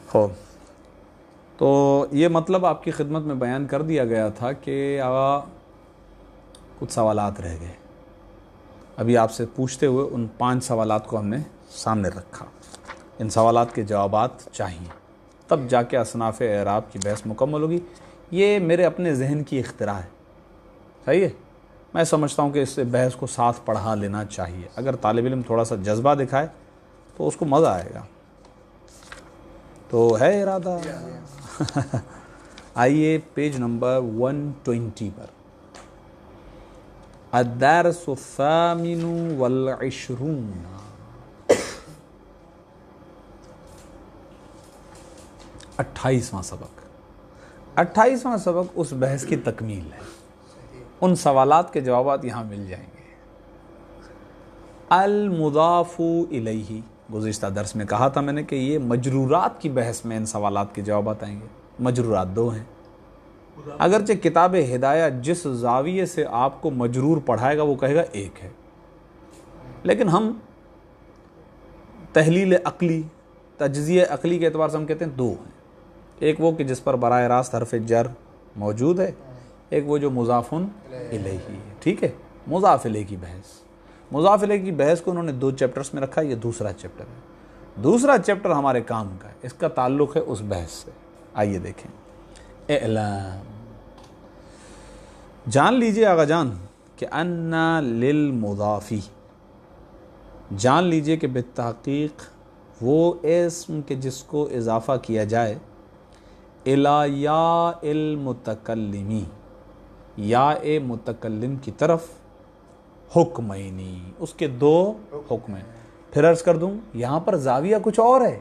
خوب، تو یہ مطلب آپ کی خدمت میں بیان کر دیا گیا تھا کہ آقا کچھ سوالات رہ گئے، ابھی آپ سے پوچھتے ہوئے ان 5 سوالات کو ہم نے سامنے رکھا، ان سوالات کے جوابات چاہیے، تب جا کے اصناف اعراب کی بحث مکمل ہوگی۔ یہ میرے اپنے ذہن کی اختراع ہے، صحیح ہے، میں سمجھتا ہوں کہ اس بحث کو ساتھ پڑھا لینا چاہیے، اگر طالب علم تھوڑا سا جذبہ دکھائے تو اس کو مزہ آئے گا، تو ہے ارادہ؟ آئیے پیج نمبر 120 پر، الدرس الثامن والعشرون، 28واں سبق۔ 28واں سبق اس بحث کی تکمیل ہے، ان سوالات کے جوابات یہاں مل جائیں گے۔ المضاف الیہ، گزشتہ درس میں کہا تھا میں نے کہ یہ مجرورات کی بحث میں ان سوالات کے جوابات آئیں گے۔ مجرورات 2 ہیں، اگرچہ کتاب ہدایہ جس زاویے سے آپ کو مجرور پڑھائے گا وہ کہے گا 1 ہے، لیکن ہم تحلیل عقلی، تجزیہ عقلی کے اعتبار سے ہم کہتے ہیں 2 ہیں، ایک وہ کہ جس پر براہ راست حرف جر موجود ہے، ایک وہ جو مضاف الیہ ہے، ٹھیک ہے، مضاف الیہ کی بحث۔ مضاف الیہ کی بحث کو انہوں نے 2 چیپٹرز میں رکھا، یہ دوسرا چیپٹر ہے، دوسرا چیپٹر ہمارے کام کا ہے، اس کا تعلق ہے اس بحث سے۔ آئیے دیکھیں، اعلام، جان لیجئے آغا جان کہ ان للمضافی، جان لیجئے کہ بالتحقیق وہ اسم کہ جس کو اضافہ کیا جائے الی یا المتکلمی، یا متکلم کی طرف، حکمینی، اس کے 2 حکم ہیں۔ پھر عرض کر دوں یہاں پر زاویہ کچھ اور ہے،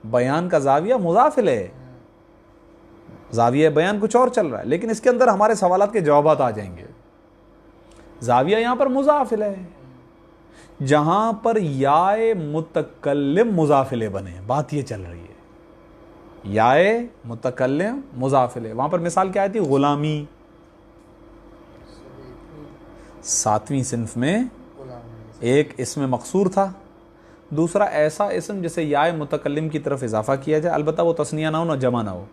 بیان کا زاویہ مضاف الیہ ہے، زاویہ بیان کچھ اور چل رہا ہے، لیکن اس کے اندر ہمارے سوالات کے جوابات آ جائیں گے۔ زاویہ یہاں پر مضاف الیہ ہے، جہاں پر یا متکلم مضاف الیہ بنے، بات یہ چل رہی ہے، یا متکلم مضاف الیہ۔ وہاں پر مثال کیا آئی تھی؟ غلامی، 7ویں صنف میں ایک اسم مقصور تھا، دوسرا ایسا اسم جسے یا متکلم کی طرف اضافہ کیا جائے، البتہ وہ تثنیہ نہ ہو نہ جمع نہ ہو،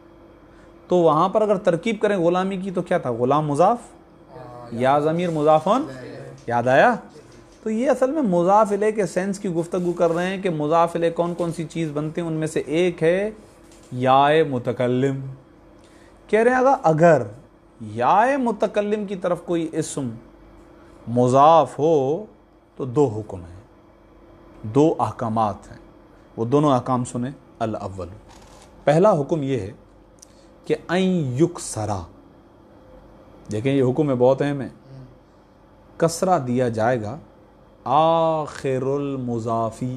تو وہاں پر اگر ترکیب کریں غلامی کی تو کیا تھا؟ غلام مضاف، یا ضمیر مضافن، یاد آیا؟ تو یہ اصل میں مضاف الیہ کے سینس کی گفتگو کر رہے ہیں کہ مضاف الیہ کون کون سی چیز بنتے ہیں، ان میں سے ایک ہے یا متکلم۔ کہہ رہے ہیں اگر یا متکلم کی طرف کوئی اسم مضاف ہو تو 2 حکم ہیں، 2 احکامات ہیں، وہ دونوں احکام سنیں۔ الاول، پہلا حکم یہ ہے کہ ان یکسرا، دیکھیں یہ حکم ہے بہت اہم ہے، کسرہ دیا جائے گا آخر المضافی،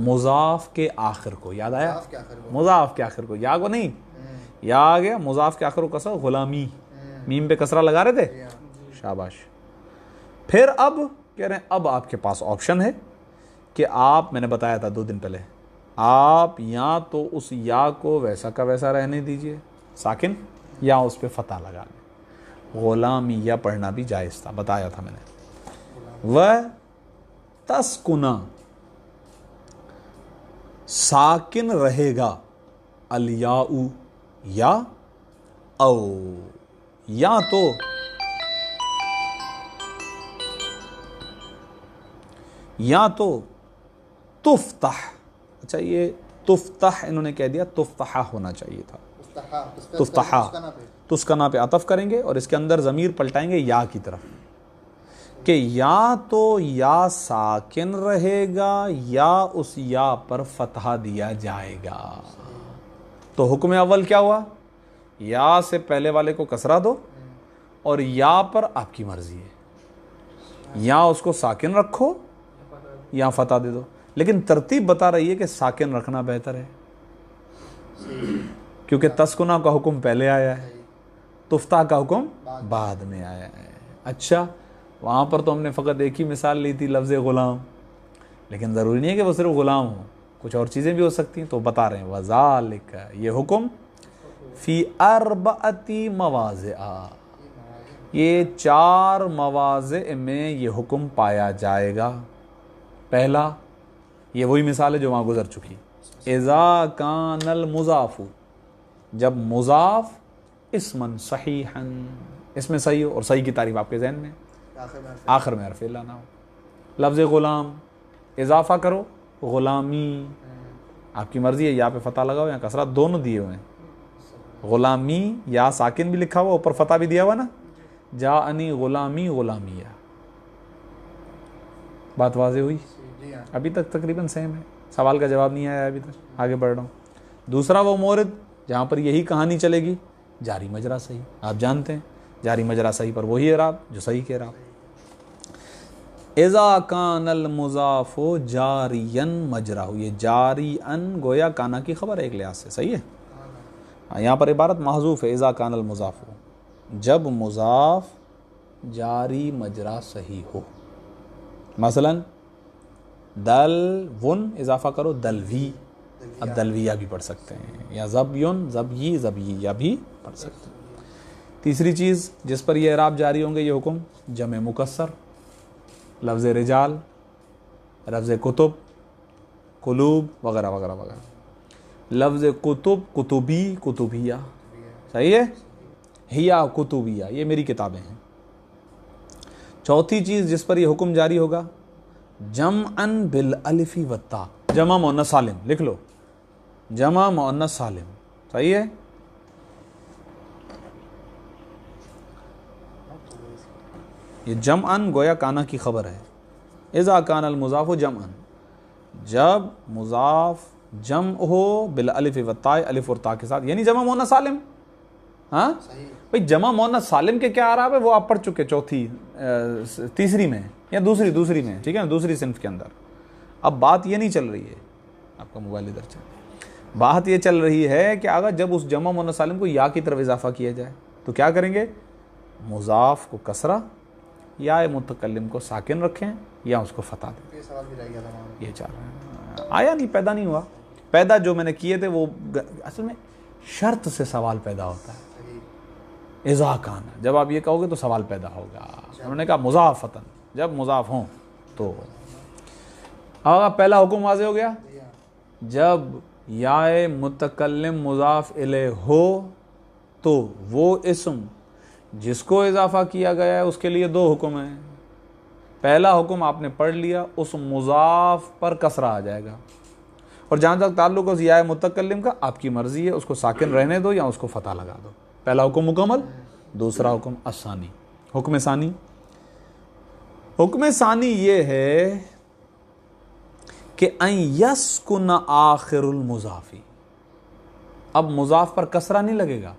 مضاف کے آخر کو، یاد آیا؟ مضاف کے آخر کو، یا کو نہیں، یا آ گیا، مضاف کے آخر کو کسرہ، غلامی، میم پہ کسرہ لگا رہے تھے، شاباش۔ پھر اب کہہ رہے ہیں اب آپ کے پاس آپشن ہے کہ آپ، میں نے بتایا تھا 2 دن پہلے، آپ یا تو اس یا کو ویسا کا ویسا رہنے دیجئے ساکن، یا اس پہ فتح لگا لیں، غلامی یا پڑھنا بھی جائز تھا، بتایا تھا میں نے۔ و تسکنا، ساکن رہے گا، الیاء، یا او، یا تو تفتح، اچھا یہ تفتح انہوں نے کہہ دیا، تفتحہ ہونا چاہیے تھا، تفتحہ، تسکنا پہ عطف کریں گے اور اس کے اندر ضمیر پلٹائیں گے یا کی طرف، کہ یا تو یا ساکن رہے گا یا اس یا پر فتحہ دیا جائے گا۔ تو حکم اول کیا ہوا؟ یا سے پہلے والے کو کسرہ دو اور یا پر آپ کی مرضی ہے، یا اس کو ساکن رکھو یا فتح دے دو، لیکن ترتیب بتا رہی ہے کہ ساکن رکھنا بہتر ہے، کیونکہ تسکنہ کا حکم پہلے آیا ہے، تفتح کا حکم بعد میں آیا ہے۔ اچھا وہاں پر تو ہم نے فقط ایک ہی مثال لی تھی، لفظ غلام، لیکن ضروری نہیں ہے کہ وہ صرف غلام ہو، کچھ اور چیزیں بھی ہو سکتی ہیں، تو بتا رہے ہیں وذالک، یہ حکم فی 4 مواضع، یہ 4 مواضع میں یہ حکم پایا جائے گا۔ پہلا، یہ وہی مثال ہے جو وہاں گزر چکی، اذا کان المضاف، جب مضاف اسمن صحیحن، اس میں صحیح ہو، اور صحیح کی تعریف آپ کے ذہن میں آخر میں حرف لا نہ ہو. لفظ غلام اضافہ کرو غلامی، آپ کی مرضی ہے، یا پہ فتح لگاؤ یا کسرہ، دونوں دیے ہوئے ہیں. غلامی یا ساکن بھی لکھا ہوا، اوپر فتح بھی دیا ہوا نا. جاءنی غلامی غلامیہ. بات واضح ہوئی؟ ابھی تک تقریباً سیم ہے، سوال کا جواب نہیں آیا ابھی تک، آگے بڑھ رہا ہوں. دوسرا وہ مورد جہاں پر یہی کہانی چلے گی، جاری مجرا صحیح. آپ جانتے ہیں جاری مجرا صحیح پر وہی اعراب جو صحیح کے اعراب. اذا کان المضاف جاریا مجرا، یہ جاری ان گویا کانا کی خبر ہے ایک لحاظ سے، صحیح ہے. یہاں پر عبارت محذوف ہے، اذا کان المضاف، جب مضاف جاری مجرا صحیح ہو. مثلا دل ون اضافہ کرو دلوی، اب دلویہ بھی پڑھ سکتے ہیں، یا زبیون زبی زبیہ بھی پڑھ سکتے ہیں. تیسری چیز جس پر یہ اعراب جاری ہوں گے یہ حکم جمع مکسر، لفظ رجال، لفظ کتب، قلوب وغیرہ وغیرہ وغیرہ. لفظ کتب کتبی کتبیہ، صحیح ہے. ہیا کتبیہ، یہ میری کتابیں ہیں. چوتھی چیز جس پر یہ حکم جاری ہوگا جمعن بالالف والتاء، جمع مؤنث سالم، لکھ لو جمع مؤنث سالم، صحیح ہے. یہ جمعن گویا کانا کی خبر ہے. اذا کان المضاف جمعن، جب مضاف جمع ہو بالالف والتاء، الف اور تاء کے ساتھ، یعنی جمع مؤنث سالم. ہاں بھئی جمع مؤنث سالم کے کیا اعراب ہے وہ آپ پڑھ چکے چوتھی تیسری میں یا دوسری میں، ٹھیک ہے نا، دوسری صنف کے اندر. اب بات یہ نہیں چل رہی ہے، آپ کا موبائل ادھر چل، بات یہ چل رہی ہے کہ اگر جب اس جمع مؤنث سالم کو یا کی طرف اضافہ کیا جائے تو کیا کریں گے؟ مضاف کو کسرہ یا متکلم کو ساکن رکھیں یا اس کو فتح دیں. یہ سوال بھی رہ گیا تھا، یہ چل رہا ہے، آیا نہیں، پیدا نہیں ہوا. پیدا جو میں نے کیے تھے وہ اصل میں شرط سے سوال پیدا ہوتا ہے. اذا کان، جب آپ یہ کہو گے تو سوال پیدا ہوگا. انہوں نے کہا مضافتن، جب مضاف ہوں تو. اب پہلا حکم واضح ہو گیا، جب یا متکلم مضاف الیہ ہو تو وہ اسم جس کو اضافہ کیا گیا ہے اس کے لیے دو حکم ہیں. پہلا حکم آپ نے پڑھ لیا، اس مضاف پر کسرہ آ جائے گا، اور جہاں تک تعلق ہے یا متکلم کا، آپ کی مرضی ہے اس کو ساکن رہنے دو یا اس کو فتح لگا دو. پہلا حکم مکمل. دوسرا حکم الثانی، حکم ثانی. حکم ثانی یہ ہے کہ ان یسکن آخر المضافی، اب مضاف پر کسرہ نہیں لگے گا،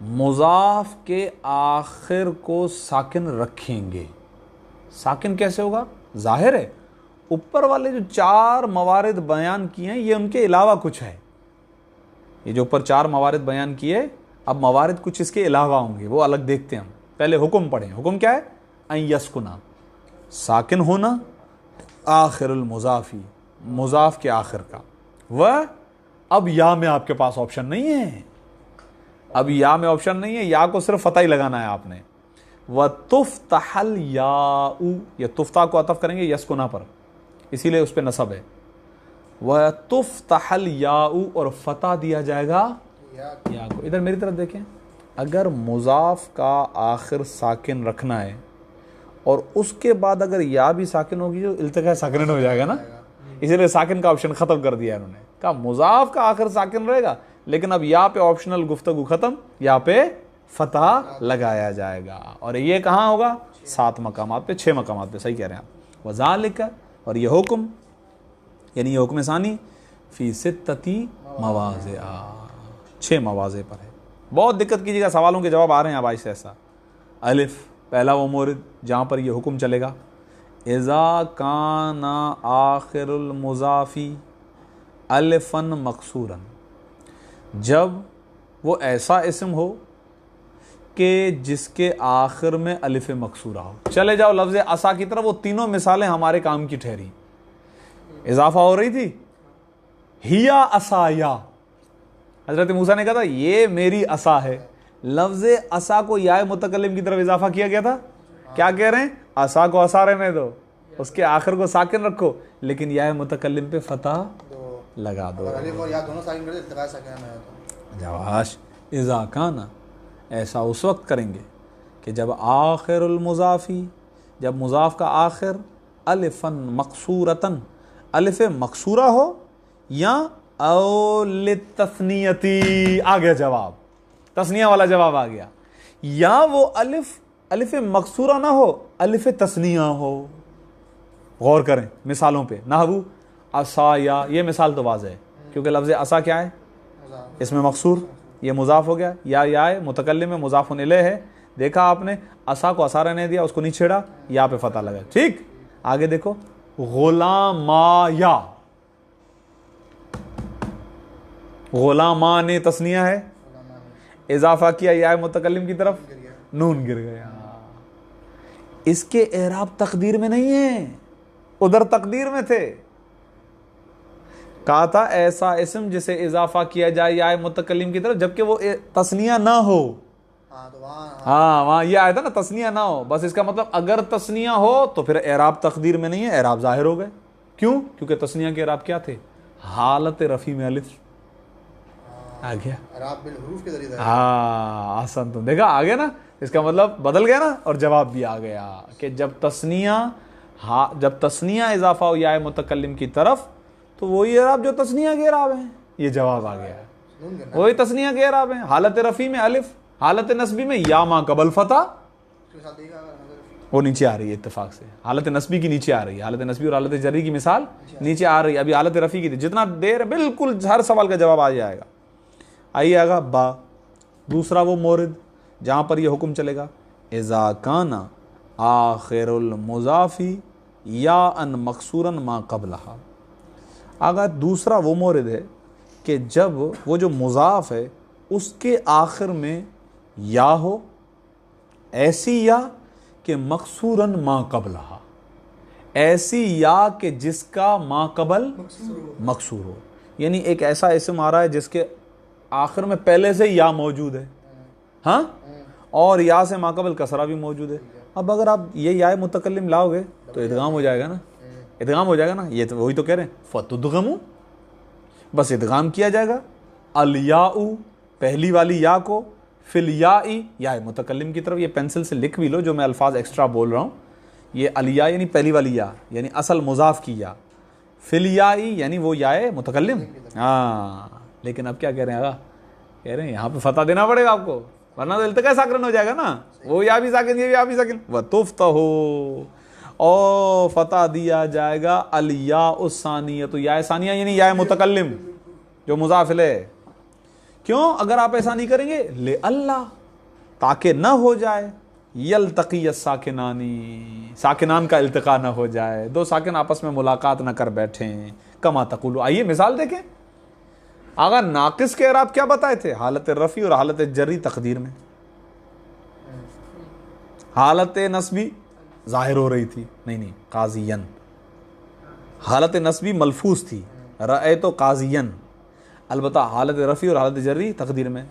مضاف کے آخر کو ساکن رکھیں گے. ساکن کیسے ہوگا؟ ظاہر ہے اوپر والے جو چار موارد بیان کیے ہیں یہ ان کے علاوہ کچھ ہے. یہ جو اوپر چار موارد بیان کیے، اب موارد کچھ اس کے علاوہ ہوں گے، وہ الگ دیکھتے ہیں ہم. پہلے حکم پڑھیں. حکم کیا ہے؟ ان یسکنا، ساکن ہونا، آخر المضافی، مضاف کے آخر کا. وہ اب یا میں آپ کے پاس آپشن نہیں ہے، اب یا میں آپشن نہیں ہے، یا کو صرف فتح ہی لگانا ہے آپ نے. وَتُفْتَحَ الْيَاءُ، یہ تفتح کو عطف کریں گے یسکنا پر، اسی لیے اس پہ نصب ہے. وَتُفْتَحَ الْيَاءُ، اور فتح دیا جائے گا یا کو. ادھر میری طرف دیکھیں، اگر مضاف کا آخر ساکن رکھنا ہے اور اس کے بعد اگر یا بھی ساکن ہوگی جو التقاء ساکنین ہو جائے گا نا، اسی لیے ساکن کا آپشن ختم کر دیا انہوں نے. کہا مضاف کا آخر ساکن رہے گا لیکن اب یا پہ آپشنل گفتگو ختم، یا پہ فتح لگایا جائے گا. اور یہ کہاں ہوگا؟ 7 مقامات پہ، 6 مقامات پہ، صحیح کہہ رہے ہیں آپ. وذالک، اور یہ حکم یعنی یہ حکم ثانی فی 6 مواضع، 6 مواضع پر ہے. بہت دقت کیجیے گا، سوالوں کے جواب آ رہے ہیں اب آہستہ ایسا. الف، پہلا وہ مورد جہاں پر یہ حکم چلے گا، اذا کان آخر المضافی الفا مقصورا، جب وہ ایسا اسم ہو کہ جس کے آخر میں الف مقصورہ ہو. چلے جاؤ لفظ عصا کی طرف، وہ تینوں مثالیں ہمارے کام کی ٹھہری. اضافہ ہو رہی تھی، ہیا عصایا، حضرت موسیٰ نے کہا تھا یہ میری عصا ہے. لفظ عصا کو یا متکلم کی طرف اضافہ کیا گیا تھا. کیا کہہ رہے ہیں؟ عصا کو عصا رہنے دو، اس کے آخر کو ساکن رکھو، لیکن یا متکلم پہ فتح لگا دو. الف اور یا دونوں ساکن کر دے التقاء ساکنہ میں تو جواش اذا کانا، ایسا اس وقت کریں گے کہ جب آخر المضافی، جب مضاف کا آخر الفن مقصورتن، الف مقصورہ ہو، یا او للتثنیتی، آ گیا جواب، تثنیہ والا جواب آ گیا، یا وہ الف مقصورہ نہ ہو، الف تثنیہ ہو. غور کریں مثالوں پہ. نحو عصایا، یہ مثال تو واضح ہے کیونکہ لفظ عصا کیا ہے؟ اس میں مقصور، یہ مضاف ہو گیا، یا متکلم میں مضاف الیہ ہے. دیکھا آپ نے، عصا کو عصا رہنے دیا، اس کو نہیں چھیڑا، یا پہ فتح لگا. ٹھیک، آگے دیکھو غلامایا، غلامان تثنیہ ہے، اضافہ کیا یا متکلم کی طرف، نون گر گیا. اس کے اعراب تقدیر میں نہیں ہے، ادھر تقدیر میں تھے. کہا تھا ایسا اسم جسے اضافہ کیا جائے یا متکلم کی طرف جبکہ وہ تثنیہ نہ ہو. ہاں وہاں یہ آیا تھا نا تثنیہ نہ ہو، بس اس کا مطلب اگر تثنیہ ہو تو پھر اعراب تقدیر میں نہیں ہے، اعراب ظاہر ہو گئے. کیوں؟ کیونکہ تثنیہ کے اعراب کیا تھے؟ حالت رفع میں الف آ گیا. اعراب بالحروف کے ذریعے. ہاں آسان، تم دیکھا آ گیا نا، اس کا مطلب بدل گیا نا، اور جواب بھی آ گیا کہ جب تثنیہ اضافہ ہو یا متکلم کی طرف تو وہی اعراب جو تثنیہ کے اعراب ہیں. یہ جواب آ گیا، وہی تثنیہ کے اعراب ہیں. حالت رفع میں الف، حالت نصبی میں یا ما قبل فتح، وہ نیچے آ رہی ہے اتفاق سے. حالت نصبی کی نیچے آ رہی ہے، حالت نصبی اور حالت جری کی مثال نیچے آ رہی ہے. ابھی حالت رفع کی تھی، جتنا دیر بالکل ہر سوال کا جواب آ جائے گا. آئیے آگا با، دوسرا وہ مورد جہاں پر یہ حکم چلے گا اذا کان آخر المضافی یا ان مقصورا ما قبلہا. آگا دوسرا وہ مورد ہے کہ جب وہ جو مضاف ہے اس کے آخر میں یا ہو، ایسی یا کہ مقصوراً ما قبلہا، ایسی یا کہ جس کا ما قبل مقصور ہو. یعنی ایک ایسا اسم آ رہا ہے جس کے آخر میں پہلے سے یا موجود ہے، ہاں، اور یا سے ما قبل کسرہ بھی موجود ہے. اب اگر آپ یہ یا متکلم لاؤ گے تو ادغام ہو جائے گا نا، ادغام ہو جائے گا نا. یہ تو وہی تو کہہ رہے ہیں فتدغموا، بس ادغام کیا جائے گا الیاء، پہلی والی یا کو، فی الیاء، یا متکلم کی طرف. یہ پینسل سے لکھ بھی لو جو میں الفاظ ایکسٹرا بول رہا ہوں. یہ الیاء یعنی پہلی والی یا، یعنی اصل مضاف کی یا، فی الیاء یعنی وہ یا متکلم. ہاں لیکن اب کیا کہہ رہے ہیں آگا؟ کہہ رہے ہیں یہاں پہ فتح دینا پڑے گا آپ کو، ورنہ تو التقاء ساکن ہو جائے گا نا. وہ یا بھی ساکن، یہ یا بھی ساکن. وتفتح، اور فتح دیا جائے گا الیاء الثانیہ، تو یا ثانیہ یعنی یا متکلم جو مضاف الیہ. کیوں؟ اگر آپ ایسا نہیں کریں گے لئلا، تاکہ نہ ہو جائے یلتقی الساکنانی، ساکنان کا التقاء نہ ہو جائے، دو ساکن آپس میں ملاقات نہ کر بیٹھیں. کما تقول، آئیے مثال دیکھیں. آگا ناقص کے اعراب کیا بتائے تھے؟ حالت رفع اور حالت جری تقدیر میں. حالت نصبی ظاہر ہو رہی تھی، نہیں قاضین. حالت نصبی ملفوظ تھی، رأیت قاضین. البتہ حالت رفع اور حالت جری تقدیر میں.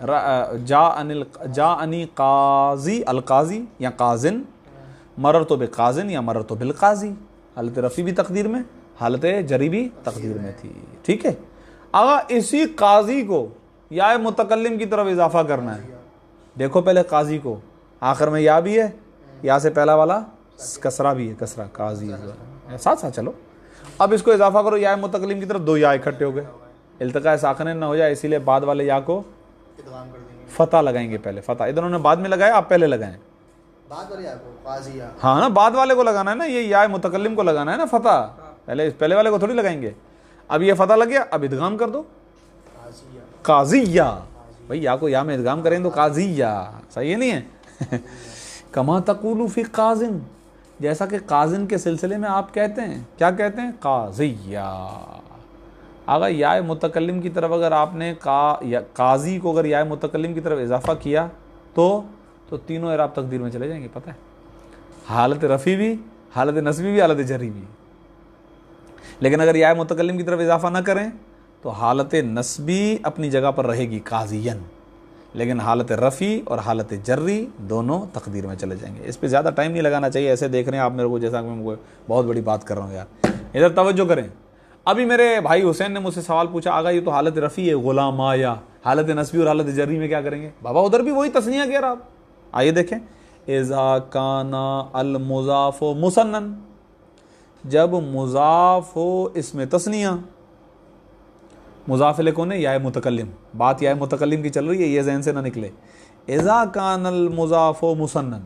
جاءنی قاضی، القاضی یا قاضن، مررت بقاضن یا مررت بالقاضی. حالت رفع بھی تقدیر میں، حالت جری بھی تقدیر میں تھی. ٹھیک ہے. آگا اسی قاضی کو یا متکلم کی طرف اضافہ کرنا ہے. دیکھو پہلے قاضی کو آخر میں یا بھی ہے، یا سے پہلا والا کسرہ بھی ہے، کسرہ قاضی. ساتھ ساتھ چلو. اب اس کو اضافہ کرو یا متکلم کی طرف، دو یا اکٹھے ہو گئے، التقاء ساکنین نہ ہو جائے، اسی لیے بعد والے یا کو فتح لگائیں گے. پہلے فتح ادھر انہوں نے بعد میں لگایا، آپ پہلے لگائیں. بعد والے یا کو قاضی یا، ہاں نا، بعد والے کو لگانا ہے نا، یہ یا متکلم کو لگانا ہے نا فتح. پہلے والے کو تھوڑی لگائیں گے. اب یہ فتح لگ گیا، اب ادغام کر دو قاضیہ. بھائی یا کو یا میں ادغام کریں تو قاضیہ، صحیح ہے نہیں ہے؟ کما تقول فی قاضن، جیسا کہ قاضن کے سلسلے میں آپ کہتے ہیں. کیا کہتے ہیں؟ قاضیہ. اگر یا متکلم کی طرف اگر آپ نے قاضی کو اگر یا متکلم کی طرف اضافہ کیا تو تینوں اعراب تقدیر میں چلے جائیں گے. پتہ ہے، حالت رفع بھی، حالت نصبی بھی، حالت جری بھی. لیکن اگر یا متکلم کی طرف اضافہ نہ کریں تو حالت نصبی اپنی جگہ پر رہے گی قاضین، لیکن حالت رفع اور حالت جری دونوں تقدیر میں چلے جائیں گے. اس پہ زیادہ ٹائم نہیں لگانا چاہیے. ایسے دیکھ رہے ہیں آپ میرے کو جیسا کہ میں بہت بڑی بات کر رہا ہوں یار. ادھر توجہ کریں. ابھی میرے بھائی حسین نے مجھ سے سوال پوچھا آگا یہ تو حالت رفیع ہے غلام آیا، حالت نسبی اور حالت جری میں کیا کریں گے؟ بابا ادھر بھی وہی تثنیہ کہہ رہا آپ. آئیے دیکھیں اذا کان المضاف مسنن، جب مضاف ہو اس میں تثنیہ، مضاف کون ہے؟ یا متکلم، بات یا متکلم کی چل رہی ہے، یہ ذہن سے نہ نکلے. اذا کان المضاف مسنن،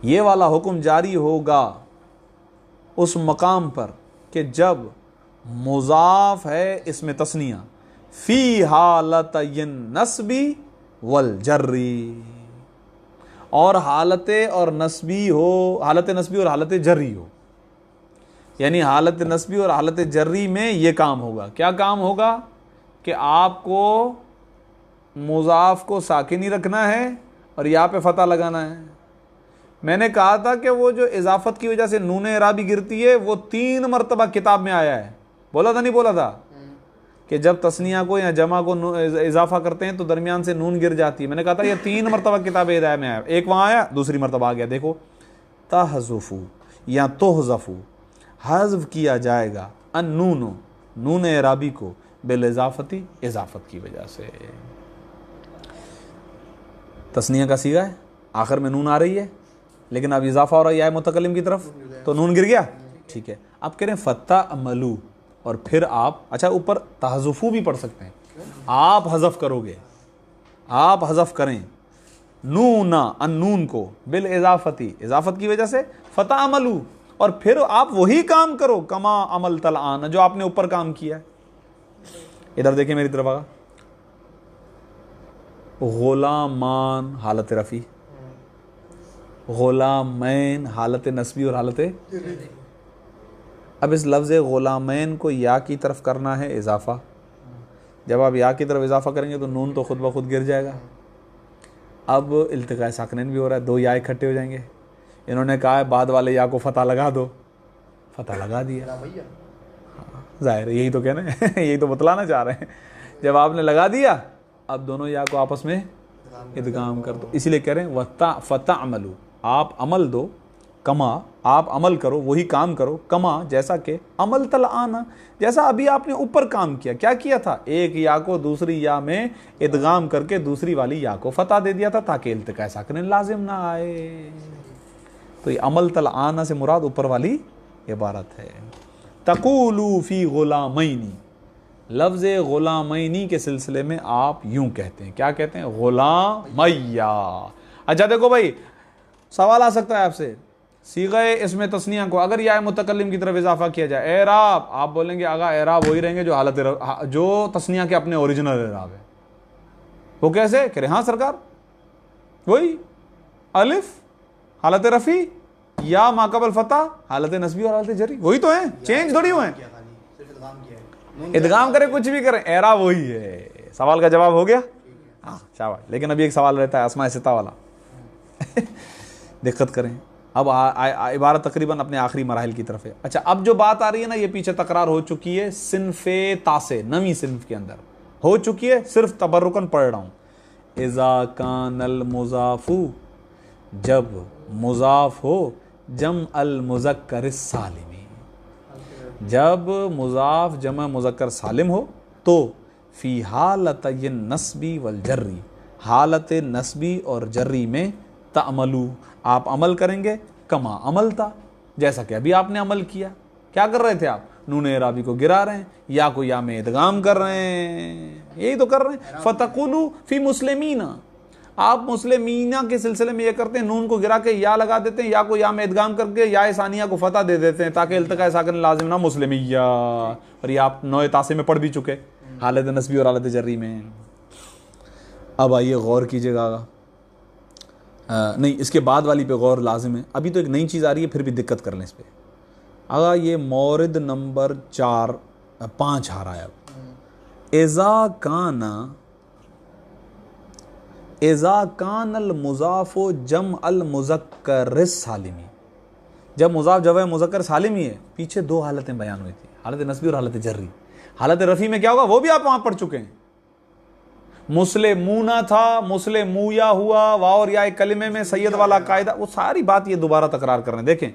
یہ والا حکم جاری ہوگا اس مقام پر کہ جب مضاف ہے اس میں تثنیہ، فی حالت النصبی والجری، اور حالت اور نسبی ہو، حالت نسبی اور حالت جری ہو. یعنی حالت نسبی اور حالت جری میں یہ کام ہوگا. کیا کام ہوگا؟ کہ آپ کو مضاف کو ساکن ہی رکھنا ہے اور یہاں پہ فتح لگانا ہے. میں نے کہا تھا کہ وہ جو اضافت کی وجہ سے نون اعرابی گرتی ہے وہ 3 مرتبہ کتاب میں آیا ہے. بولا تھا نہیں بولا تھا کہ جب تثنیہ کو یا جمع کو اضافہ کرتے ہیں تو درمیان سے نون گر جاتی ہے. میں نے کہا تھا یہ 3 مرتبہ کتاب ہدایہ میں آیا، ایک وہاں آیا، دوسری مرتبہ آ گیا. دیکھو تحذف یا تحذف، حذف کیا جائے گا النون، نون اعرابی کو، بالاضافتی، اضافت کی وجہ سے. تثنیہ کا صیغہ ہے، آخر میں نون آ رہی ہے لیکن اب اضافہ ہو رہا ہے یا متکلم کی طرف تو نون گر گیا. ٹھیک ہے، اب کہہ رہے ہیں فتعملوا، اور پھر آپ اچھا اوپر تحذفو بھی پڑھ سکتے ہیں. آپ حذف کرو گے، آپ حذف کریں نونا، النون کو، بالاضافتی، اضافت کی وجہ سے، فتعملوا، اور پھر آپ وہی کام کرو کما عملت الآن، جو آپ نے اوپر کام کیا ہے. ادھر دیکھیں میری طرف آگا، غلامان حالت رفیع، غلامین حالت نسبی اور حالت. اب اس لفظ غلامین کو یا کی طرف کرنا ہے اضافہ. جب آپ یا کی طرف اضافہ کریں گے تو نون تو خود بخود گر جائے گا. اب التقاء ساکنین بھی ہو رہا ہے، 2 یا اکٹھے ہو جائیں گے. انہوں نے کہا ہے بعد والے یا کو فتح لگا دو، فتح لگا دیا. ظاہر ہے یہی تو کہنا ہے یہی تو بتلانا چاہ رہے ہیں. جب آپ نے لگا دیا اب دونوں یا کو آپس میں ادغام کر دو. اسی لیے کہہ رہے ہیں فتعملوا، آپ عمل دو، کما آپ عمل کرو، وہی کام کرو، کما جیسا کہ عمل الآن، جیسا ابھی آپ نے اوپر کام کیا. کیا کیا تھا؟ ایک یا کو دوسری یا میں ادغام کر کے دوسری والی یا کو فتح دے دیا تھا تاکہ التقاء ساکنین لازم نہ آئے. تو یہ عمل الآن سے مراد اوپر والی عبارت ہے. تقولوا فی غلامین، لفظ غلامینی کے سلسلے میں آپ یوں کہتے ہیں. کیا کہتے ہیں؟ غلامیہ. اچھا دیکھو بھائی سوال آ سکتا ہے آپ سے، صیغہ اس میں تثنیہ کو اگر یا متکلم کی طرف اضافہ کیا جائے، اعراب، آپ بولیں گے آگا اعراب وہی رہیں گے جو حالت جو تثنیہ کے اپنے اوریجنل اعراب ہے. وہ کیسے؟ کہہ رہے ہاں سرکار وہی الف حالت رفیع، یا ما قبل فتح حالت نسبی اور حالت جری، وہی تو ہیں، چینج تھوڑی ہوئے ہیں. ادغام کرے کچھ بھی کریں اعراب وہی ہے. سوال کا جواب ہو گیا؟ ہاں شاباش. لیکن ابھی ایک سوال رہتا ہے اسماء ستہ والا دقت کریں. اب عبارت تقریباً اپنے آخری مراحل کی طرف ہے. اچھا اب جو بات آ رہی ہے نا، یہ پیچھے تکرار ہو چکی ہے صنف تاسع، نویں صنف کے اندر ہو چکی ہے، صرف تبرکن پڑھ رہا ہوں. اذا کان المضاف، جب مضاف ہو جمع المذکر السالمی، جب مضاف جمع مذکر سالم ہو تو فی حالت النصبی والجری، حالت نصبی اور جری میں تعملو، آپ عمل کریں گے، کما عمل تھا، جیسا کہ ابھی آپ نے عمل کیا. کیا کر رہے تھے آپ؟ نون اعرابی کو گرا رہے ہیں، یا کو یا میں ادغام کر رہے ہیں، یہی تو کر رہے ہیں. فتقولوا فی مسلمین، آپ مسلمینہ کے سلسلے میں یہ کرتے ہیں نون کو گرا کے یا لگا دیتے ہیں، یا کو یا میں ادغام کر کے یا ثانیہ کو فتح دے دیتے ہیں تاکہ التقاء ساکن لازم نہ مسلمیہ. اور یہ آپ نوع تاسع میں پڑھ بھی چکے حالت نسبی اور حالت جری میں. اب آئیے غور کیجیے گا، نہیں اس کے بعد والی پہ غور لازم ہے. ابھی تو ایک نئی چیز آ رہی ہے پھر بھی دقت کر لیں اس پہ. آگا یہ مورد نمبر 5 آ رہا ہے. اب اذا کان المضاف جمع المذکر السالمی، جب مضاف جمع مذکر سالمی ہے. پیچھے 2 حالتیں بیان ہوئی تھی، حالت نسبی اور حالت جری. حالت رفیع میں کیا ہوگا وہ بھی آپ وہاں پڑھ چکے ہیں. مسلمونہ تھا، مسلمویا ہوا، واو اور یا کلمے میں سید والا قاعدہ، وہ ساری بات یہ دوبارہ تکرار کر رہے ہیں. دیکھیں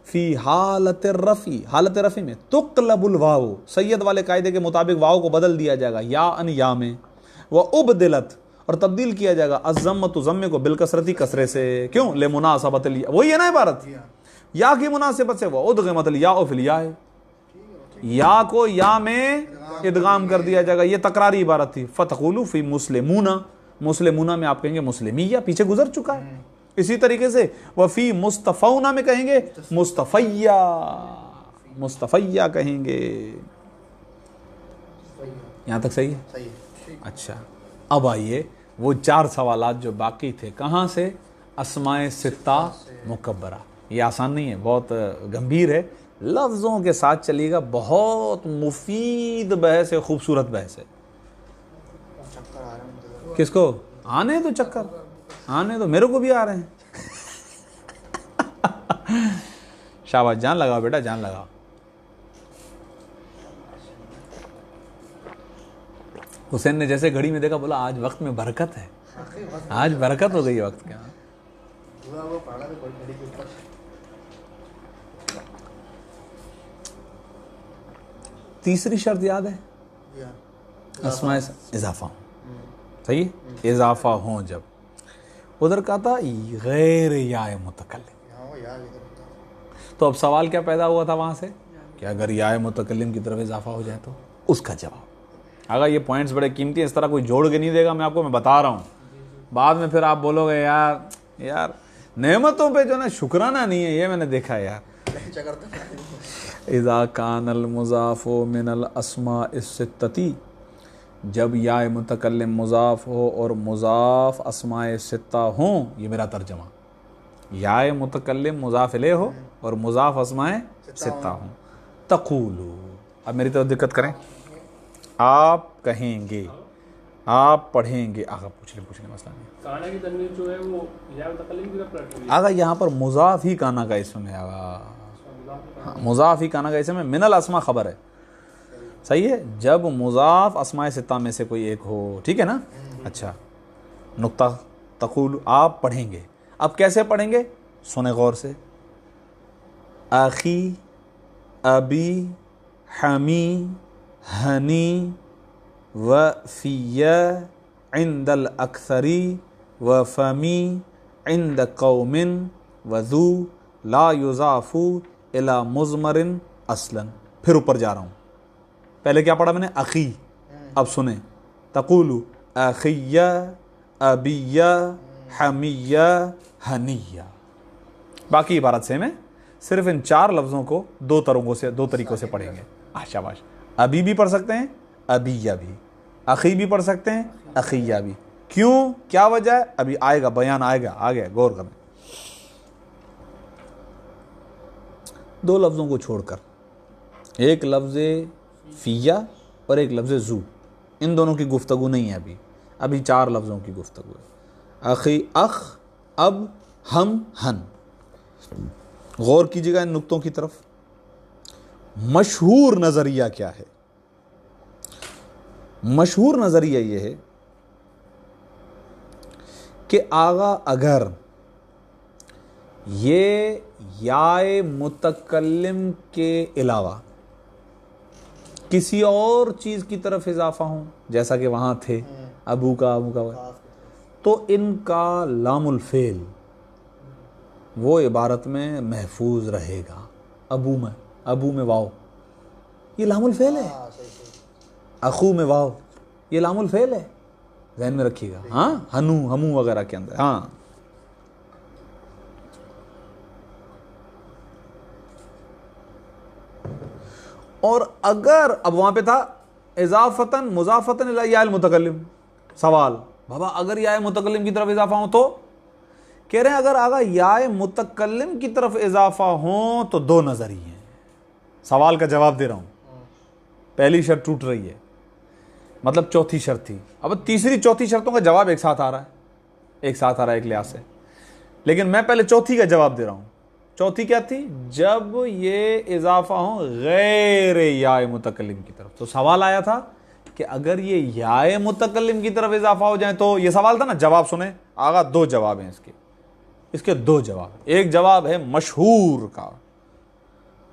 فی حالت الرفی، حالت رفی میں تقلب الواو، سید والے قاعدے کے مطابق واو کو بدل دیا جائے گا یا ان یا میں، وابدلت، اور تبدیل کیا جائے گا الضمۃ ضمے کو بالکسرتی کسرے سے، کیوں؟ لمناسبت الیا، وہی ہے نا عبارت، یا کی مناسبت سے، وادغمت الیاء فی الیاء، یا کو یا میں ادغام کر دیا جائے گا، یہ تکراری عبارت تھی۔ فتقولوا فی مسلمون، مسلمون میں آپ کہیں گے مسلمیہ، پیچھے گزر چکا ہے۔ اسی طریقے سے وفی مصطفون میں کہیں گے مصطفیہ، مصطفیہ کہیں گے۔ یہاں تک صحیح ہے؟ صحیح ہے۔ اچھا، اب آئیے وہ 4 سوالات جو باقی تھے، کہاں سے؟ اسماء ستہ مکبرہ۔ یہ آسان نہیں ہے، بہت گمبھیر ہے، لفظوں کے ساتھ چلیے گا، بہت مفید بحث ہے، خوبصورت بحث ہے۔ چکر آ رہا ہے مجھے۔ کس کو؟ آنے تو چکر آنے تو، میرے کو بھی آ رہے ہیں۔ شاباش، جان لگاؤ بیٹا، جان لگاؤ۔ حسین نے جیسے گھڑی میں دیکھا، بولا آج وقت میں برکت ہے، آج برکت ہو گئی وقت کے۔ دعا وہ پڑھا تو کوئی گھڑی کے اوپر۔ تیسری شرط یاد ہے؟ یا اسماء اضافہ ہوں، صحیح ہے؟ اضافہ ہوں جب، ادھر کہا تھا غیر یا متکلم، یہاں وہ یا ادھر ہوتا ہے۔ تو اب سوال کیا پیدا ہوا تھا وہاں سے کہ اگر یا متکلم کی طرف اضافہ ہو جائے تو اس کا جواب۔ اگر یہ پوائنٹس بڑے قیمتی ہیں، اس طرح کوئی جوڑ کے نہیں دے گا، میں آپ کو میں بتا رہا ہوں، بعد میں پھر آپ بولو گے یار نعمتوں پہ جو نا شکرانہ نہیں ہے، یہ میں نے دیکھا ہے یار۔ چکر تو اذا کان المضاف من الاسماء الستتی، جب یا متکلم مضاف ہو اور مضاف اسماء ستہ ہوں، یہ میرا ترجمہ، یا متکلم مضاف الیہ ہو اور مضاف اسماء ستہ ہوں، تقولو، اب میری طرف دقت کریں، آپ کہیں گے، آپ پڑھیں گے، آگا پوچھ لیں مسئلہ نہیں، کانا کی تنوین جو ہے وہ یا متکلم کی طرف پلٹ ہوئی ہے۔ آگا یہاں پر مضاف ہی کانا کا اسم ہے، آگا مضاف ہی کانا کا اسم ہے، من الاسماء خبر ہے، صحیح ہے؟ جب مضاف اسماء ستہ میں سے کوئی ایک ہو، ٹھیک ہے نا؟ اچھا، نقطہ، تقول، آپ پڑھیں گے، اب کیسے پڑھیں گے؟ سنیں غور سے، اخی، ابی، حمی، ہنی، وفی عند الاکثری، وفمی عند قوم، وذو لا یضاف الی مضمر اصلا۔ پھر اوپر جا رہا ہوں، پہلے کیا پڑھا میں نے؟ اخی، اب سنیں، تقول اخی، ابی، حمی، ہنی، باقی عبارت سے میں صرف ان 4 لفظوں کو 2 طریقوں سے پڑھیں گے۔ شاباش، ابی بھی پڑھ سکتے ہیں، ابیہ بھی، اخی بھی پڑھ سکتے ہیں، اخیہ بھی، کیوں؟ کیا وجہ ہے؟ ابھی آئے گا، بیان آئے گا، آگے غور کریں۔ 2 لفظوں کو چھوڑ کر، ایک لفظ فیہ اور ایک لفظ زو، ان دونوں کی گفتگو نہیں ہے، ابھی 4 لفظوں کی گفتگو ہے، اخی، اخ، اب، ہم، ہن۔ غور کیجیے گا ان نقطوں کی طرف۔ مشہور نظریہ کیا ہے؟ مشہور نظریہ یہ ہے کہ آغا اگر یہ یا متکلم کے علاوہ کسی اور چیز کی طرف اضافہ ہوں، جیسا کہ وہاں تھے ابو کا، تو ان کا لام الفعل وہ عبارت میں محفوظ رہے گا۔ ابو میں واو، یہ لام الفعل ہے، اخو میں واو، یہ لام الفعل ہے، ذہن میں رکھیے گا، ہاں، ہنو، ہمو وغیرہ کے اندر، ہاں۔ اور اگر اب وہاں پہ تھا اضافتاً مضافتاً الی یا المتکلم، سوال بابا اگر یا متکلم کی طرف اضافہ ہوں تو کہہ رہے ہیں اگر آگا یا متکلم کی طرف اضافہ ہوں تو 2 نظریے ہیں۔ سوال کا جواب دے رہا ہوں، پہلی شرط ٹوٹ رہی ہے، مطلب چوتھی شرط تھی، اب تیسری چوتھی شرطوں کا جواب ایک ساتھ آ رہا ہے ایک لحاظ سے، لیکن میں پہلے چوتھی کا جواب دے رہا ہوں۔ چوتھی کیا تھی؟ جب یہ اضافہ ہوں غیر یا متکلم کی طرف، تو سوال آیا تھا کہ اگر یہ یا متکلم کی طرف اضافہ ہو جائیں تو، یہ سوال تھا نا، جواب سنیں آگا، 2 جواب ہیں اس کے 2 جواب۔ ایک جواب ہے مشہور کا،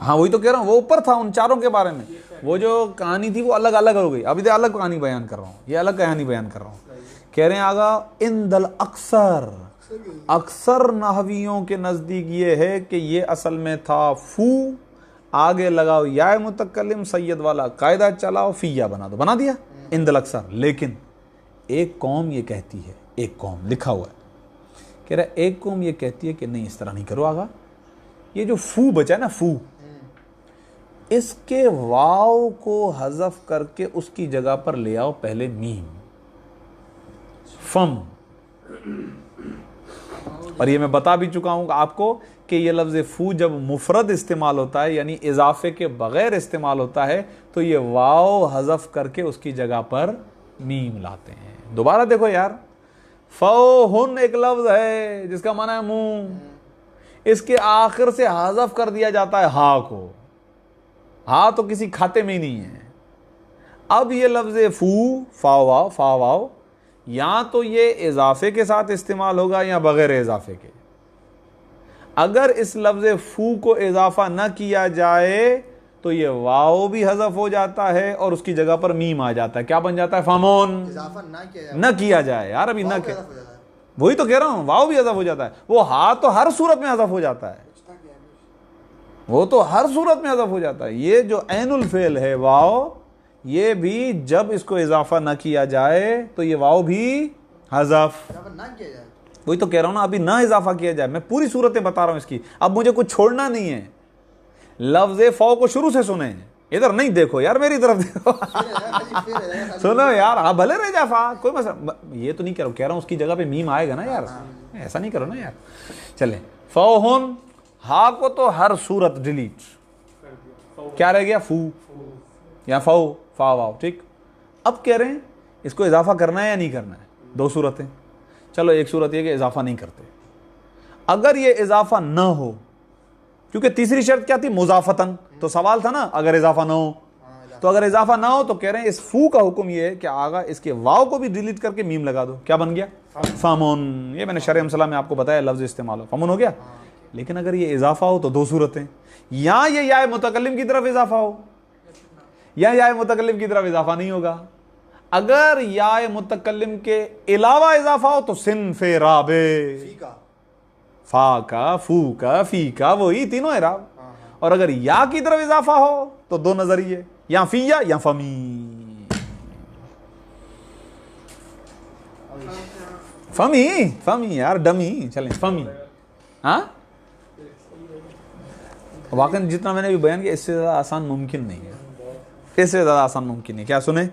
ہاں وہی تو کہہ رہا ہوں، وہ اوپر تھا ان چاروں کے بارے میں، وہ جو کہانی تھی وہ الگ الگ ہو گئی، ابھی تو الگ کہانی بیان کر رہا ہوں، یہ الگ کہانی بیان کر رہا ہوں. کہہ رہے ہیں آگا اندل اکثر نحویوں کے نزدیک یہ ہے کہ یہ اصل میں تھا فو، آگے لگاؤ یا متکلم سید والا قاعدہ چلاؤ فیا بنا دو، بنا دیا اندل اکثر. لیکن ایک قوم یہ کہتی ہے، ایک قوم لکھا ہوا ہے، کہہ رہا ایک قوم یہ کہتی ہے کہ نہیں اس طرح نہیں کرو. آگا یہ جو فو بچا ہے نا، فو، اس کے واو کو حذف کر کے اس کی جگہ پر لے آؤ پہلے میم، فم. اور یہ میں بتا بھی چکا ہوں آپ کو کہ یہ لفظ فو جب مفرد استعمال ہوتا ہے یعنی اضافے کے بغیر استعمال ہوتا ہے تو یہ واو حذف کر کے اس کی جگہ پر میم لاتے ہیں. دوبارہ دیکھو یار، فوہن ایک لفظ ہے جس کا معنی ہے منہ، اس کے آخر سے حذف کر دیا جاتا ہے ہا کو، ہا تو کسی کھاتے میں ہی نہیں ہے. اب یہ لفظ فو، فا واو یا تو یہ اضافے کے ساتھ استعمال ہوگا یا بغیر اضافے کے. اگر اس لفظ فو کو اضافہ نہ کیا جائے تو یہ واو بھی حذف ہو جاتا ہے اور اس کی جگہ پر میم آ جاتا ہے. کیا بن جاتا ہے؟ فامون. اضافہ نہ کیا جائے یار، ابھی نہ کہ وہی تو کہہ رہا ہوں، واو بھی حذف ہو جاتا ہے. وہ ہا تو ہر صورت میں حذف ہو جاتا ہے، وہ تو ہر صورت میں حذف ہو جاتا ہے. یہ جو عین الفعل ہے واو، یہ بھی جب اس کو اضافہ نہ کیا جائے تو یہ واو بھی حذف. نہ کیا جائے، وہی تو کہہ رہا ہوں نا، ابھی نہ اضافہ کیا جائے. میں پوری صورتیں بتا رہا ہوں اس کی، اب مجھے کچھ چھوڑنا نہیں ہے. لفظ فو کو شروع سے سنیں، ادھر نہیں دیکھو یار، میری طرف دیکھو. سنو یار، ہاں بھلے رہ جا فا، کوئی مسئلہ یہ تو نہیں کہہ رہا ہوں اس کی جگہ پہ میم آئے گا نا یار، ایسا نہیں کرو نا یار. چلے فوہن، ہا کو تو ہر صورت ڈیلیٹ، کیا رہ گیا؟ فو یا فو، فا واو. ٹھیک، اب کہہ رہے ہیں اس کو اضافہ کرنا ہے یا نہیں کرنا ہے؟ دو صورتیں. چلو ایک صورت یہ کہ اضافہ نہیں کرتے. اگر یہ اضافہ نہ ہو، کیونکہ تیسری شرط کیا تھی؟ مضافتن، تو سوال تھا نا اگر اضافہ نہ ہو. تو اگر اضافہ نہ ہو تو کہہ رہے ہیں اس فو کا حکم یہ ہے کہ آگا اس کے واو کو بھی ڈیلیٹ کر کے میم لگا دو. کیا بن گیا؟ فامون. یہ میں نے شرح امثلہ میں آپ کو بتایا، لفظ استعمال ہو فامون ہو گیا. لیکن اگر یہ اضافہ ہو تو دو صورتیں، یا یہ یا متکلم کی طرف اضافہ ہو یا متکلم کی طرف اضافہ نہیں ہوگا. اگر یا متکلم کے علاوہ اضافہ ہو تو صنف رابع، فا کا، فو کا، فی کا، وہی تینوں اعراب. اور اگر یا کی طرف اضافہ ہو تو دو نظریے، یا فیا یا فمی. فمی یار ڈمی، چلیں فمی. ہاں واقعی جتنا میں نے بھی بیان کیا اس سے زیادہ آسان ممکن نہیں ہے، اس سے زیادہ آسان ممکن نہیں. کیا سنیں؟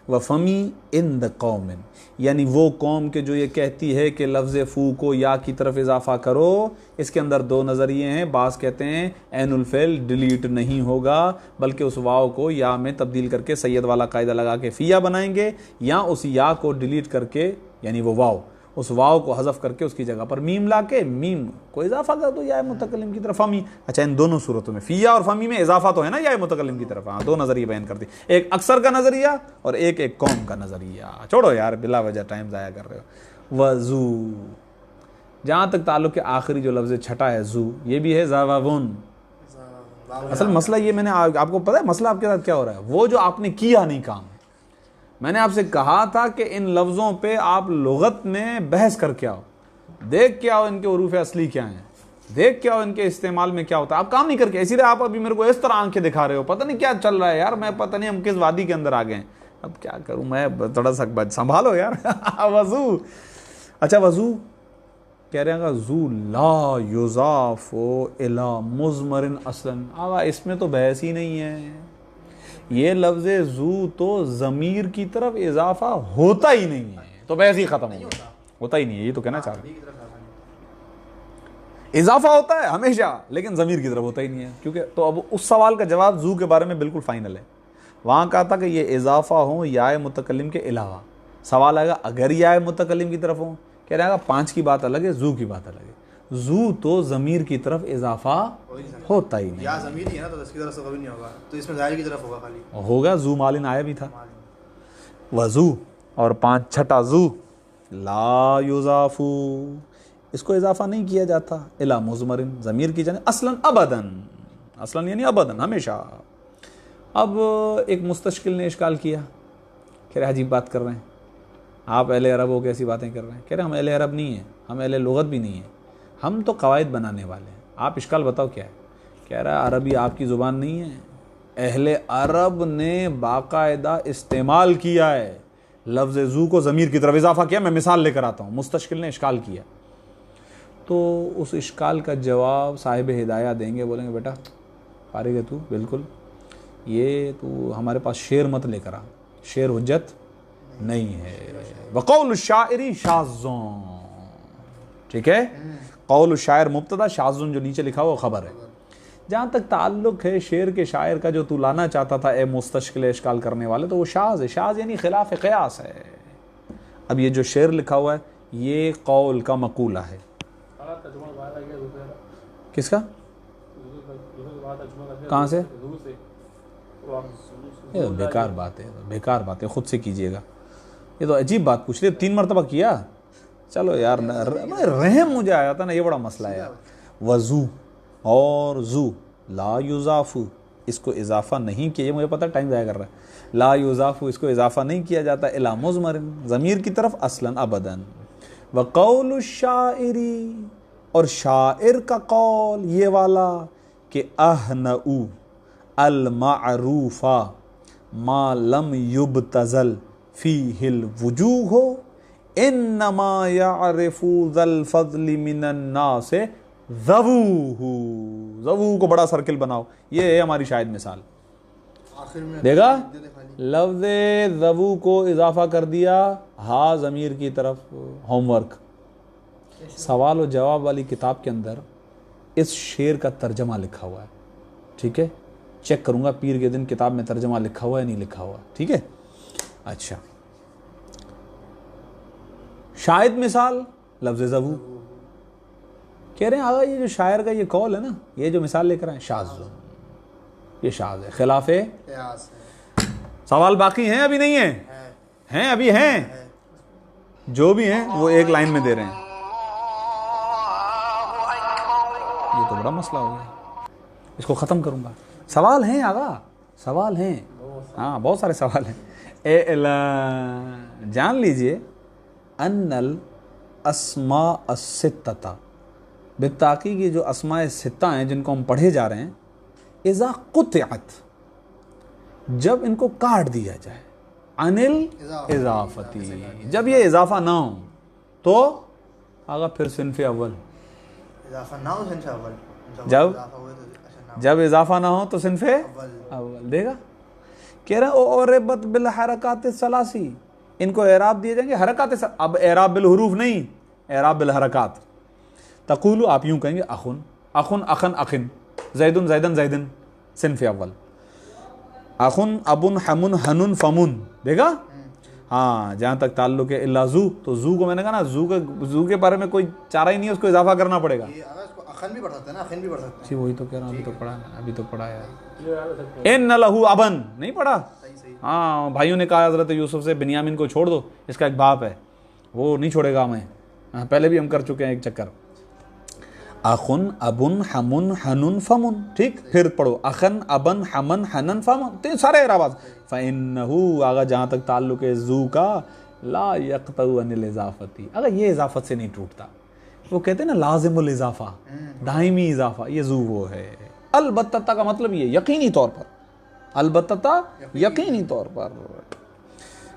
وَفَمِي عِنْدَ قَوْمٍ، یعنی وہ قوم کے جو یہ کہتی ہے کہ لفظ فو کو یا کی طرف اضافہ کرو، اس کے اندر دو نظریے ہیں. بعض کہتے ہیں عین الفعل ڈیلیٹ نہیں ہوگا بلکہ اس واو کو یا میں تبدیل کر کے سید والا قاعدہ لگا کے فیا بنائیں گے، یا اس یا کو ڈیلیٹ کر کے یعنی وہ واو، اس واو کو حذف کر کے اس کی جگہ پر میم لا کے میم کو اضافہ کر دو یا متکلم کی طرف فمی. اچھا ان دونوں صورتوں میں فیا اور فمی میں اضافہ تو ہے نا یا متکلم کی طرف. ہاں دو نظریے بیان کر دی، ایک اکثر کا نظریہ اور ایک قوم کا نظریہ. چھوڑو یار بلا وجہ ٹائم ضائع کر رہے ہو. وضو، جہاں تک تعلق کے آخری جو لفظ چھٹا ہے زو، یہ بھی ہے زاوون. اصل مسئلہ یہ میں نے آپ کو پتا ہے مسئلہ آپ کے ساتھ کیا ہو رہا ہے؟ وہ جو آپ نے کیا نہیں کام، میں نے آپ سے کہا تھا کہ ان لفظوں پہ آپ لغت میں بحث کر کے آؤ، دیکھ کے آؤ ان کے حروف اصلی کیا ہیں، دیکھ کے آؤ ان کے استعمال میں کیا ہوتا ہے. آپ کام نہیں کر کے، اسی لیے آپ ابھی میرے کو اس طرح آنکھیں دکھا رہے ہو، پتہ نہیں کیا چل رہا ہے یار، میں پتہ نہیں ہم کس وادی کے اندر آ گئے ہیں. اب کیا کروں میں، تھوڑا سا سنبھالو یار. وضو، اچھا وضو کہہ رہے ہیں زو لا یضاف الی مضمر اصلا. اس میں تو بحث ہی نہیں ہے، یہ لفظ زو تو ضمیر کی طرف اضافہ ہوتا ہی نہیں ہے، تو بحث ہی ختم ہوتا ہی نہیں ہے. یہ تو کہنا چاہ رہے ہیں اضافہ ہوتا ہے ہمیشہ لیکن ضمیر کی طرف ہوتا ہی نہیں ہے. کیونکہ تو اب اس سوال کا جواب زو کے بارے میں بالکل فائنل ہے. وہاں کہا تھا کہ یہ اضافہ ہوں یا متکلم کے علاوہ. سوال آئے گا اگر یا متکلم کی طرف ہوں، کہہ رہے گا 5 کی بات الگ ہے، زو کی بات الگ ہے. زو تو ضمیر کی طرف اضافہ ہوتا ہی نہیں، یا ضمیر ہی ہے نا تو اس کی طرف سے کبھی نہیں ہوگا، تو اس میں ظاہر کی طرف ہوگا خالی ہوگا. زو مالن آیا بھی تھا وضو، اور 5 چھٹا زو لا یضافو، اس کو اضافہ نہیں کیا جاتا الی مضمر ضمیر کی جانب اصلا ابداً. اصلاً یعنی ابداً، ہمیشہ. اب ایک مستشکل نے اشکال کیا، کہہ رہے عجیب بات کر رہے ہیں آپ، اہل عرب ہو کے ایسی باتیں کر رہے ہیں. کہہ رہے ہم اہل عرب نہیں ہیں، ہم اہل لغت بھی نہیں ہیں، ہم تو قواعد بنانے والے ہیں. آپ اشکال بتاؤ کیا ہے؟ کہہ رہا ہے عربی آپ کی زبان نہیں ہے، اہل عرب نے باقاعدہ استعمال کیا ہے لفظ زو کو ضمیر کی طرف اضافہ کیا. میں مثال لے کر آتا ہوں. مستشکل نے اشکال کیا تو اس اشکال کا جواب صاحب ہدایہ دیں گے، بولیں گے بیٹا فارغ ہے تو، بالکل یہ تو ہمارے پاس شعر مت لے کر آ، شعر حجت نہیں ہے. وقول الشاعر شاذ، ٹھیک ہے، قول الشاعر مبتدا، شاذ جو نیچے لکھا ہوا خبر ہے. جہاں تک تعلق ہے شعر کے شاعر کا جو تو لانا چاہتا تھا اے مستشکل اشکال کرنے والے، تو وہ شاذ ہے. شاذ یعنی خلاف قیاس ہے. اب یہ جو شعر لکھا ہوا ہے یہ قول کا مقولہ ہے. کس کا؟ کہاں سے؟ یہ تو بیکار بات ہے، بیکار بات ہے، خود سے کیجئے گا. یہ تو عجیب بات پوچھ لیا، 3 مرتبہ کیا. چلو یار رحم مجھے آیا تھا نا، یہ بڑا مسئلہ ہے یار. وضو اور زو لا یضافو، اس کو اضافہ نہیں کیا، یہ مجھے پتہ ٹائم ضائع کر رہا ہے. لا یضافو اس کو اضافہ نہیں کیا جاتا الی مضمر، ضمیر کی طرف، اصلاً ابداً. وقول الشاعری، اور شاعر کا قول یہ والا کہ اہنؤ المعروف ما لم یبتذل فیہ الوجوہ انما یعرف ذا الفضل من الناس ذووہ. ذووہ کو بڑا سرکل بناؤ، یہ ہے ہماری شاہد مثال. دیکھا لفظ ذوو کو اضافہ کر دیا ہا ضمیر کی طرف. ہوم ورک سوال و جواب والی کتاب کے اندر اس شعر کا ترجمہ لکھا ہوا ہے، ٹھیک ہے، چیک کروں گا پیر کے دن کتاب میں ترجمہ لکھا ہوا ہے نہیں لکھا ہوا، ٹھیک ہے. اچھا، شاہد مثال لفظ ذوو. کہہ رہے ہیں آگا یہ جو شاعر کا یہ قول ہے نا، یہ جو مثال لے کر آئے شاذ، یہ شاذ ہے، خلاف ہے. سوال باقی ہیں ابھی نہیں ہیں؟ ابھی ہیں، جو بھی ہیں وہ ایک لائن میں دے رہے ہیں. یہ تو بڑا مسئلہ ہو گیا، اس کو ختم کروں گا. سوال ہیں آگا، سوال ہیں، ہاں بہت سارے سوال ہیں. جان لیجئے ان الاسماء الستہ، بالتحقیق یہ جو اسماء ستہ ہیں جن کو ہم پڑھے جا رہے ہیں، اذا قطعت، جب ان کو کاٹ دیا جائے، عن الاضافتی، جب یہ اضافہ نہ ہو تو آگا پھر صنف اول. اضافہ نہ ہو صنف اول، جب اضافہ نہ ہو تو صنف اول. دیکھا کہہ رہے ہیں اعربت بالحرکات الثلاثی، ان کو اعراب دیے جائیں گے حرکات. اب اعراب بالحروف نہیں، اعراب بالحرکات. تقولو آپ یوں کہیں گے اخن اخن اخن اخن، زیدن زیدن زیدن، صنف اول. اخن ابن حمن حنن فمن. دیکھا ہاں. جہاں تک تعلق ہے الا زو، تو زو کو میں نے کہا نا، زو کے بارے میں کوئی چارہ ہی نہیں ہے، اس کو اضافہ کرنا پڑے گا. اخن بھی پڑھ سکتے ہیں نا، اخن بھی پڑھ سکتے ہیں. جی وہی تو کہہ رہا ہوں، ابھی تو پڑھا ہے. ان لہو ابن نہیں پڑھا. ہاں بھائیوں نے کہا حضرت یوسف سے بنیامین کو چھوڑ دو، اس کا ایک باپ ہے، وہ نہیں چھوڑے گا ہمیں. پہلے بھی ہم کر چکے ہیں ایک چکر. اخن ابن حمن حنن فمن، ٹھیک. پھر پڑھو اخن ابن حمن حنن فمن، تو سارے اعرابات. فانہ آگا جہاں تک تعلق ہے زو کا، لا یقطع عن الاضافتی، اگر یہ اضافت سے نہیں ٹوٹتا. وہ کہتے ہیں نا لازم الاضافہ، دائمی اضافہ، یہ زو وہ ہے. البتہ کا مطلب یہ یقینی طور پر، البتہ یقینی طور پر.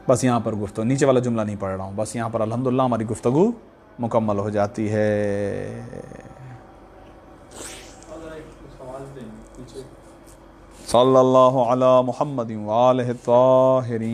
بس یہاں پر گفتگو، نیچے والا جملہ نہیں پڑھ رہا ہوں، بس یہاں پر الحمدللہ ہماری گفتگو مکمل ہو جاتی ہے. صلی اللہ علی محمد وآلہ الطاہرین.